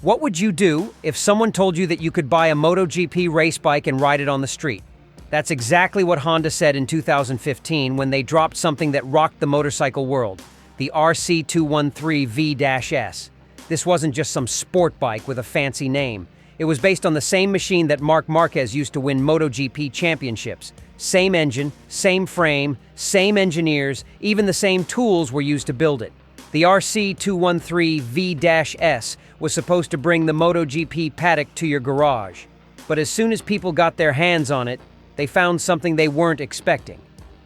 What would you do if someone told you that you could buy a MotoGP race bike and ride it on the street? That's exactly what Honda said in 2015 when they dropped something that rocked the motorcycle world, the RC213V-S. This wasn't just some sport bike with a fancy name. It was based on the same machine that Marc Marquez used to win MotoGP championships. Same engine, same frame, same engineers, even the same tools were used to build it. The RC213V-S was supposed to bring the MotoGP paddock to your garage. But as soon as people got their hands on it, they found something they weren't expecting.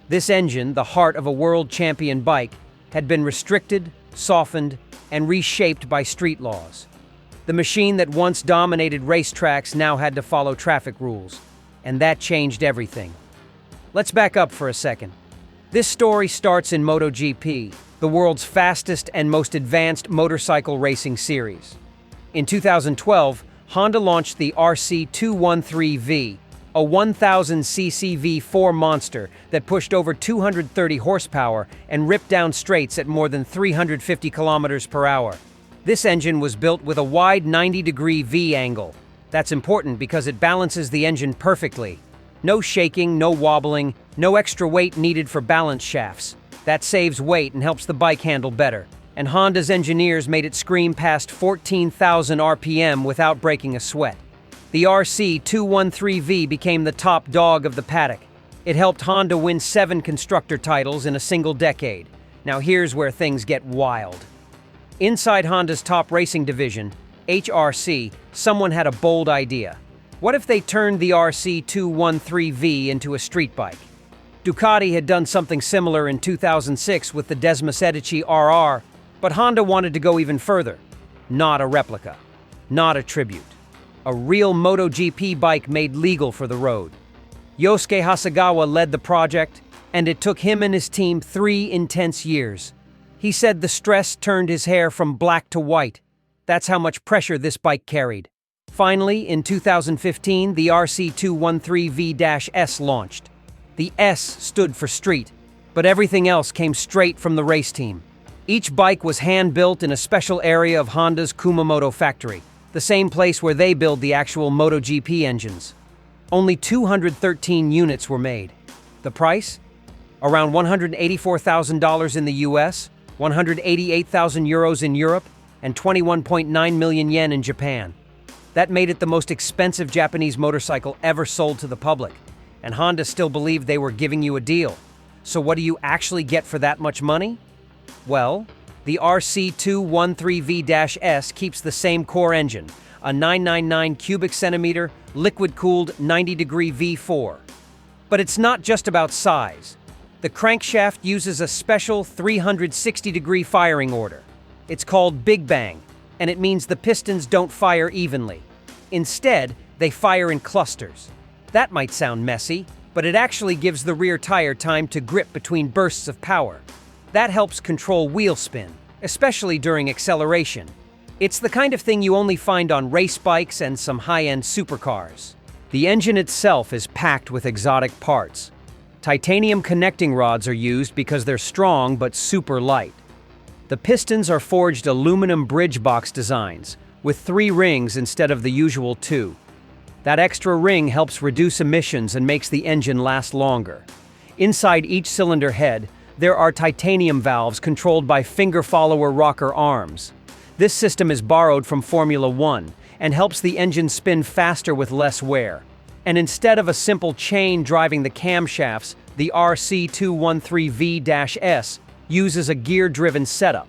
This engine, the heart of a world champion bike, had been restricted, softened, and reshaped by street laws. The machine that once dominated racetracks now had to follow traffic rules, and that changed everything. Let's back up for a second. This story starts in MotoGP, the world's fastest and most advanced motorcycle racing series. In 2012, Honda launched the RC213V, a 1000cc V4 monster that pushed over 230 horsepower and ripped down straights at more than 350 kilometers per hour. This engine was built with a wide 90-degree V angle. That's important because it balances the engine perfectly. No shaking, no wobbling, no extra weight needed for balance shafts. That saves weight and helps the bike handle better. And Honda's engineers made it scream past 14,000 RPM without breaking a sweat. The RC213V became the top dog of the paddock. It helped Honda win 7 constructor titles in a single decade. Now here's where things get wild. Inside Honda's top racing division, HRC, someone had a bold idea. What if they turned the RC213V into a street bike? Ducati had done something similar in 2006 with the Desmosedici RR, but Honda wanted to go even further. Not a replica, not a tribute. A real MotoGP bike made legal for the road. Yosuke Hasegawa led the project, and it took him and his team 3 intense years. He said the stress turned his hair from black to white. That's how much pressure this bike carried. Finally, in 2015, the RC213V-S launched. The S stood for street, but everything else came straight from the race team. Each bike was hand-built in a special area of Honda's Kumamoto factory, the same place where they build the actual MotoGP engines. Only 213 units were made. The price? Around $184,000 in the US, 188,000 euros in Europe, and 21.9 million yen in Japan. That made it the most expensive Japanese motorcycle ever sold to the public, and Honda still believed they were giving you a deal. So what do you actually get for that much money? Well, the RC213V-S keeps the same core engine, a 999 cubic centimeter, liquid-cooled 90-degree V4. But it's not just about size. The crankshaft uses a special 360-degree firing order. It's called Big Bang, and it means the pistons don't fire evenly. Instead, they fire in clusters. That might sound messy, but it actually gives the rear tire time to grip between bursts of power. That helps control wheel spin, especially during acceleration. It's the kind of thing you only find on race bikes and some high-end supercars. The engine itself is packed with exotic parts. Titanium connecting rods are used because they're strong but super light. The pistons are forged aluminum bridge box designs, with 3 rings instead of the usual 2. That extra ring helps reduce emissions and makes the engine last longer. Inside each cylinder head, there are titanium valves controlled by finger-follower rocker arms. This system is borrowed from Formula One and helps the engine spin faster with less wear. And instead of a simple chain driving the camshafts, the RC213V-S uses a gear-driven setup.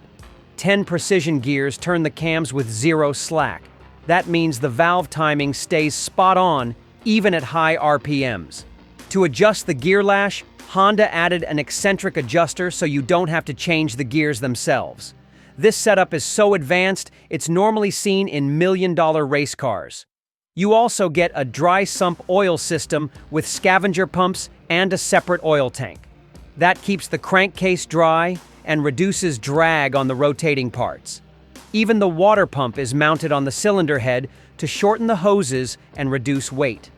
10 precision gears turn the cams with 0 slack. That means the valve timing stays spot on, even at high RPMs. To adjust the gear lash, Honda added an eccentric adjuster so you don't have to change the gears themselves. This setup is so advanced, it's normally seen in million-dollar race cars. You also get a dry sump oil system with scavenger pumps and a separate oil tank. That keeps the crankcase dry and reduces drag on the rotating parts. Even the water pump is mounted on the cylinder head to shorten the hoses and reduce weight.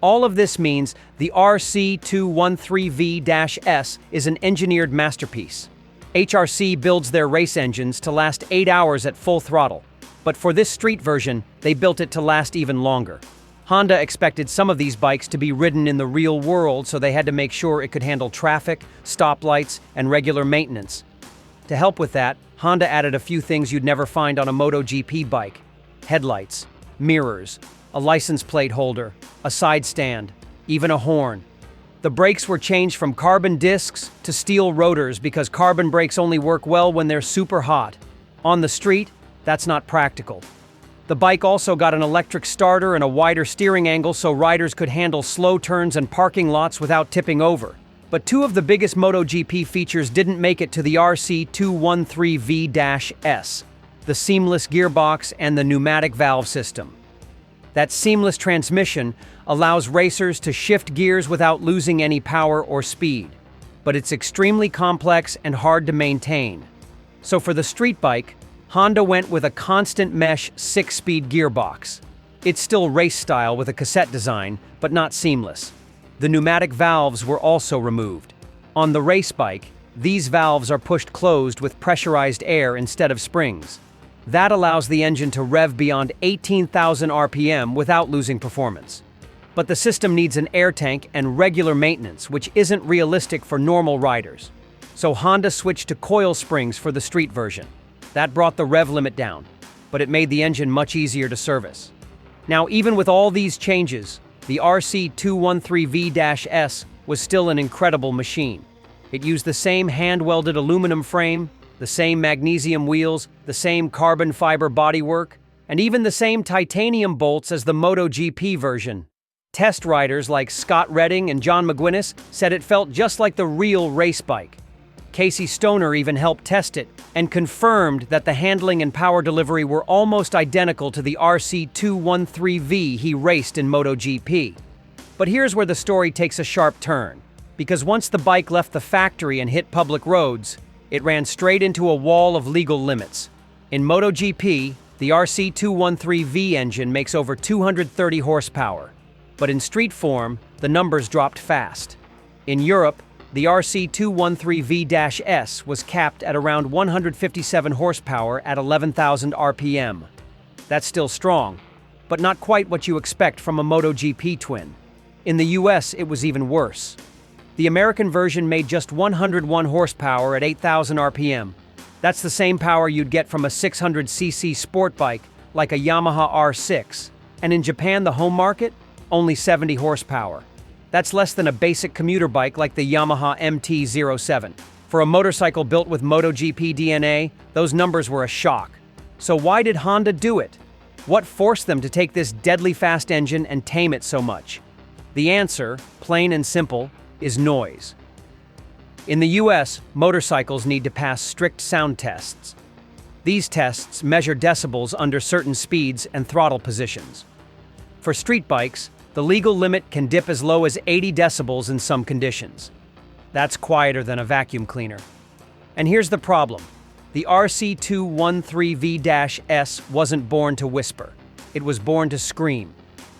All of this means the RC213V-S is an engineered masterpiece. HRC builds their race engines to last 8 hours at full throttle. But for this street version, they built it to last even longer. Honda expected some of these bikes to be ridden in the real world, so they had to make sure it could handle traffic, stoplights, and regular maintenance. To help with that, Honda added a few things you'd never find on a MotoGP bike: headlights, mirrors, a license plate holder, a side stand, even a horn. The brakes were changed from carbon discs to steel rotors because carbon brakes only work well when they're super hot. On the street, that's not practical. The bike also got an electric starter and a wider steering angle so riders could handle slow turns and parking lots without tipping over. But two of the biggest MotoGP features didn't make it to the RC213V-S: the seamless gearbox and the pneumatic valve system. That seamless transmission allows racers to shift gears without losing any power or speed, but it's extremely complex and hard to maintain. So for the street bike, Honda went with a constant mesh 6-speed gearbox. It's still race style with a cassette design, but not seamless. The pneumatic valves were also removed. On the race bike, these valves are pushed closed with pressurized air instead of springs. That allows the engine to rev beyond 18,000 RPM without losing performance. But the system needs an air tank and regular maintenance, which isn't realistic for normal riders. So Honda switched to coil springs for the street version. That brought the rev limit down, but it made the engine much easier to service. Now, even with all these changes, the RC213V-S was still an incredible machine. It used the same hand-welded aluminum frame, the same magnesium wheels, the same carbon fiber bodywork, and even the same titanium bolts as the MotoGP version. Test riders like Scott Redding and John McGuinness said it felt just like the real race bike. Casey Stoner even helped test it and confirmed that the handling and power delivery were almost identical to the RC213V he raced in MotoGP. But here's where the story takes a sharp turn, because once the bike left the factory and hit public roads, it ran straight into a wall of legal limits. In MotoGP, the RC213V engine makes over 230 horsepower, but in street form, the numbers dropped fast. In Europe, the RC213V-S was capped at around 157 horsepower at 11,000 RPM. That's still strong, but not quite what you expect from a MotoGP twin. In the US, it was even worse. The American version made just 101 horsepower at 8,000 RPM. That's the same power you'd get from a 600cc sport bike like a Yamaha R6. And in Japan, the home market, only 70 horsepower. That's less than a basic commuter bike like the Yamaha MT-07. For a motorcycle built with MotoGP DNA, those numbers were a shock. So why did Honda do it? What forced them to take this deadly fast engine and tame it so much? The answer, plain and simple, is noise. In the US, motorcycles need to pass strict sound tests. These tests measure decibels under certain speeds and throttle positions. For street bikes, the legal limit can dip as low as 80 decibels in some conditions. That's quieter than a vacuum cleaner. And here's the problem. The RC213V-S wasn't born to whisper. It was born to scream.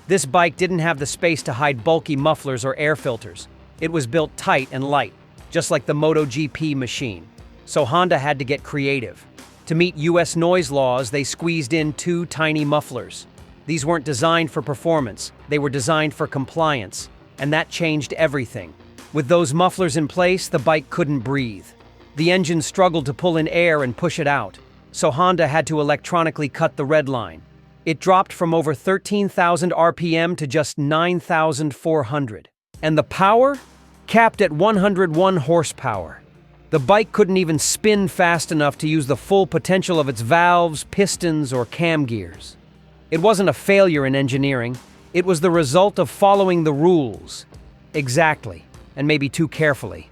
This bike didn't have the space to hide bulky mufflers or air filters. It was built tight and light, just like the MotoGP machine. So Honda had to get creative. To meet US noise laws, they squeezed in 2 tiny mufflers. These weren't designed for performance, they were designed for compliance, and that changed everything. With those mufflers in place, the bike couldn't breathe. The engine struggled to pull in air and push it out, so Honda had to electronically cut the red line. It dropped from over 13,000 RPM to just 9,400. And the power? Capped at 101 horsepower. The bike couldn't even spin fast enough to use the full potential of its valves, pistons, or cam gears. It wasn't a failure in engineering, it was the result of following the rules. Exactly, and maybe too carefully.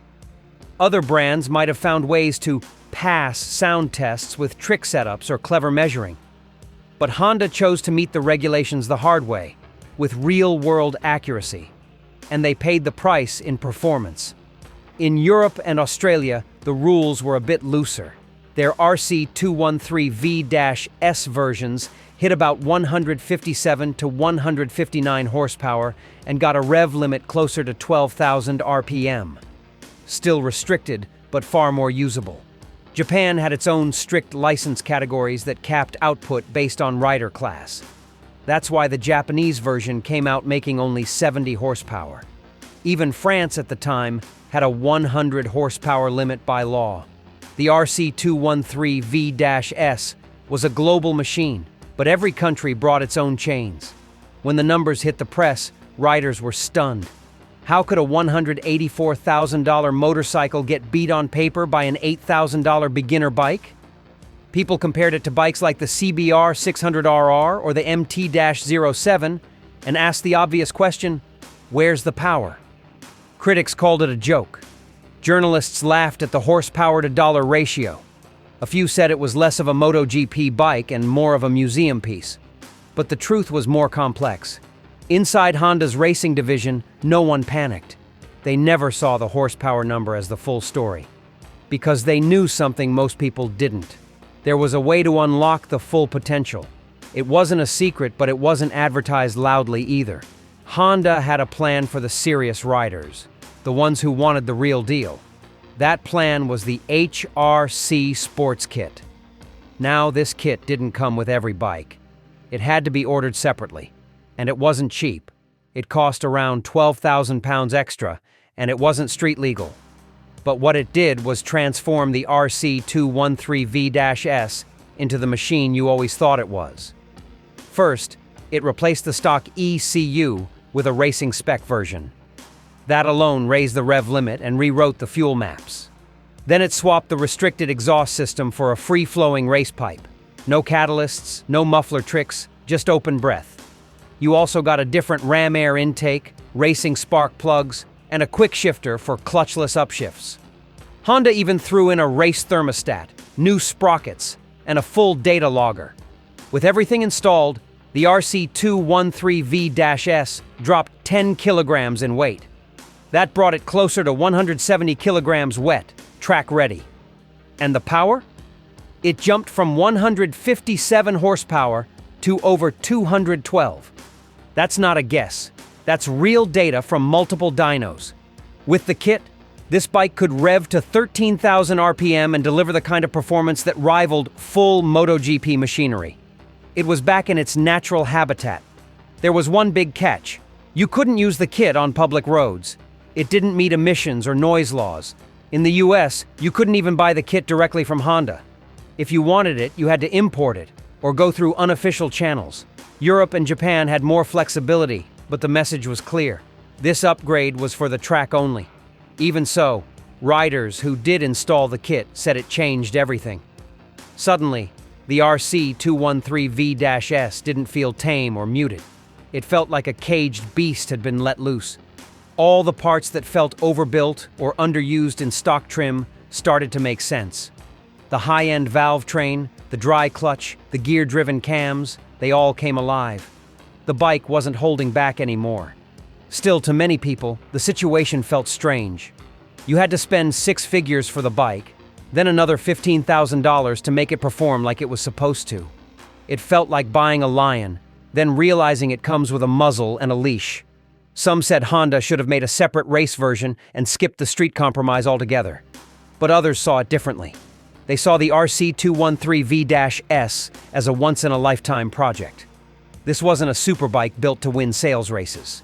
Other brands might have found ways to pass sound tests with trick setups or clever measuring. But Honda chose to meet the regulations the hard way, with real-world accuracy. And they paid the price in performance. In Europe and Australia, the rules were a bit looser. Their RC213V-S versions hit about 157 to 159 horsepower and got a rev limit closer to 12,000 RPM. Still restricted, but far more usable. Japan had its own strict license categories that capped output based on rider class. That's why the Japanese version came out making only 70 horsepower. Even France at the time had a 100 horsepower limit by law. The RC213V-S was a global machine, but every country brought its own chains. When the numbers hit the press, riders were stunned. How could a $184,000 motorcycle get beat on paper by an $8,000 beginner bike? People compared it to bikes like the CBR 600RR or the MT-07 and asked the obvious question, where's the power? Critics called it a joke. Journalists laughed at the horsepower to dollar ratio. A few said it was less of a MotoGP bike and more of a museum piece. But the truth was more complex. Inside Honda's racing division, no one panicked. They never saw the horsepower number as the full story. Because they knew something most people didn't. There was a way to unlock the full potential. It wasn't a secret, but it wasn't advertised loudly either. Honda had a plan for the serious riders, the ones who wanted the real deal. That plan was the HRC Sports Kit. Now, this kit didn't come with every bike. It had to be ordered separately, and it wasn't cheap. It cost around 12,000 pounds extra, and it wasn't street legal. But what it did was transform the RC213V-S into the machine you always thought it was. First, it replaced the stock ECU with a racing spec version. That alone raised the rev limit and rewrote the fuel maps. Then it swapped the restricted exhaust system for a free-flowing race pipe. No catalysts, no muffler tricks, just open breath. You also got a different ram air intake, racing spark plugs, and a quick shifter for clutchless upshifts. Honda even threw in a race thermostat, new sprockets, and a full data logger. With everything installed, the RC213V-S dropped 10 kilograms in weight. That brought it closer to 170 kilograms wet, track ready. And the power? It jumped from 157 horsepower to over 212. That's not a guess. That's real data from multiple dynos. With the kit, this bike could rev to 13,000 RPM and deliver the kind of performance that rivaled full MotoGP machinery. It was back in its natural habitat. There was one big catch. You couldn't use the kit on public roads. It didn't meet emissions or noise laws. In the US, you couldn't even buy the kit directly from Honda. If you wanted it, you had to import it or go through unofficial channels. Europe and Japan had more flexibility, but the message was clear. This upgrade was for the track only. Even so, riders who did install the kit said it changed everything. Suddenly, the RC213V-S didn't feel tame or muted. It felt like a caged beast had been let loose. All the parts that felt overbuilt or underused in stock trim started to make sense. The high-end valve train, the dry clutch, the gear-driven cams, they all came alive. The bike wasn't holding back anymore. Still, to many people, the situation felt strange. You had to spend 6 figures for the bike, then another $15,000 to make it perform like it was supposed to. It felt like buying a lion, then realizing it comes with a muzzle and a leash. Some said Honda should have made a separate race version and skipped the street compromise altogether. But others saw it differently. They saw the RC213V-S as a once-in-a-lifetime project. This wasn't a superbike built to win sales races.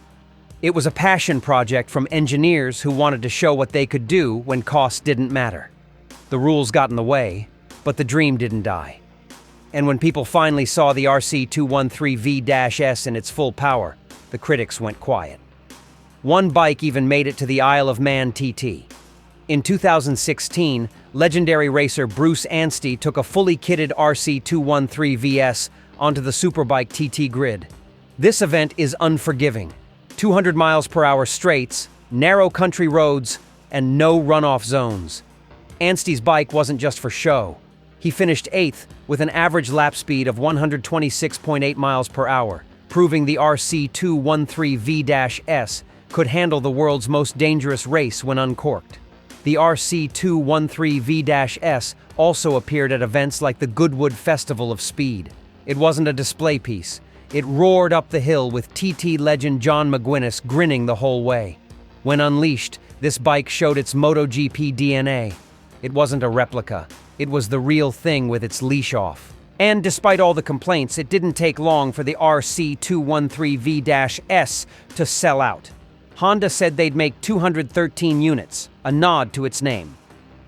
It was a passion project from engineers who wanted to show what they could do when costs didn't matter. The rules got in the way, but the dream didn't die. And when people finally saw the RC213V-S in its full power, the critics went quiet. One bike even made it to the Isle of Man TT. In 2016, legendary racer Bruce Anstey took a fully kitted RC213V-S onto the Superbike TT grid. This event is unforgiving. 200 miles per hour straights, narrow country roads, and no runoff zones. Anstey's bike wasn't just for show. He finished 8th with an average lap speed of 126.8 miles per hour, proving the RC213V-S could handle the world's most dangerous race when uncorked. The RC213V-S also appeared at events like the Goodwood Festival of Speed. It wasn't a display piece. It roared up the hill with TT legend John McGuinness grinning the whole way. When unleashed, this bike showed its MotoGP DNA. It wasn't a replica. It was the real thing with its leash off. And despite all the complaints, it didn't take long for the RC213V-S to sell out. Honda said they'd make 213 units, a nod to its name.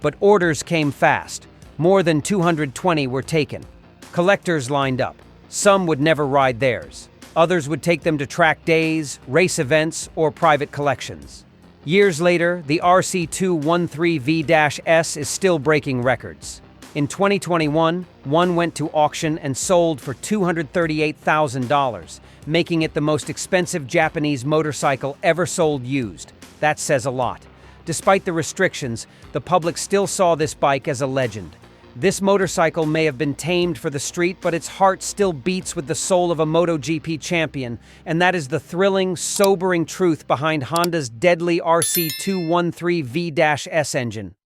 But orders came fast. More than 220 were taken. Collectors lined up. Some would never ride theirs. Others would take them to track days, race events, or private collections. Years later, the RC213V-S is still breaking records. In 2021, one went to auction and sold for $238,000, making it the most expensive Japanese motorcycle ever sold used. That says a lot. Despite the restrictions, the public still saw this bike as a legend. This motorcycle may have been tamed for the street, but its heart still beats with the soul of a MotoGP champion, and that is the thrilling, sobering truth behind Honda's deadly RC213V-S engine.